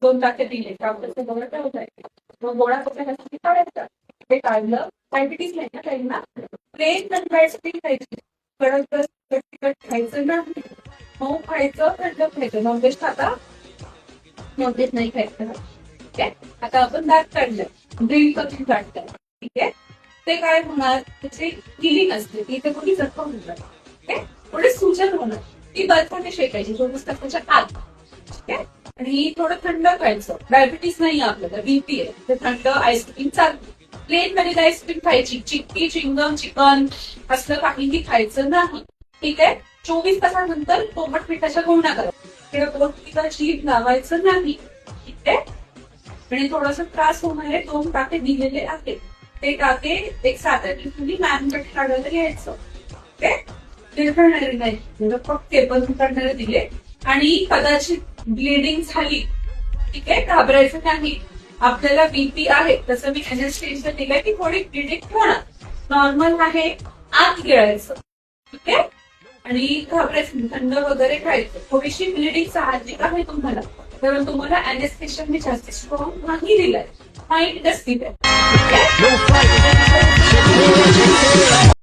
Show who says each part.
Speaker 1: 2 टाके दिले त्यावर गोळा ठेवत आहे. मग गोळा कशासाठी काढायचा ते काढलं. डायबिटीस नाही ना त्यांना प्लेन बनवायसाठी खायची कडक खायचं नाही. मऊ खायचं थंड खायचं. नॉनव्हेज खाता नॉनव्हेज नाही खायचं. ठीक आहे. आता आपण दात काढलं ड्रिल करून काढतात. ठीक आहे. ते काय होणार त्याची हिलिंग असते ती ते कोणी जखम होणार. ठीक आहे. थोडे सूजन होणार ती बर्फाने शेकायची 24 तासाच्या आत. ठीक आहे. आणि थोडं थंड खायचं. डायबिटीस नाही आपल्याला बीपी आहे तर थंड आईस्क्रीम चालते. प्लेन मध्ये आईस्क्रीम खायची चिक्की चिंगम चिकन असलं काहीही खायचं नाही. ठीक आहे. 24 तासानंतर कोमट मिठाच्या गुळण्या करायच्या. पोटतिका जीभ लावायचं नाही. ठीक आहे. आणि थोडासा त्रास होणारे 2 टाके दिलेले आहेत. ते टाके एक 7 दिवसांनी मॅनकट काढायला घ्यायचं. ओके ते करणारे नाही फक्त टेबल काढणारे दिले. आणि कदाचित ब्लिडिंग झाली ठीक आहे घाबरायचं नाही. आपल्याला बीपी आहे तसं मी एनएसटीचं दिलंय की थोडी ब्लिडिंग होणार नॉर्मल आहे आत गिळायचं. ठीक आहे. आणि घाबरायचं थंड वगैरे खायचं. थोडीशी ब्लिडिंग साहजिक आहे तुम्हाला कारण तुम्हाला एनएसटीशन मी जास्त स्ट्रॉंग नाही दिलाय माइंडच दिलाय.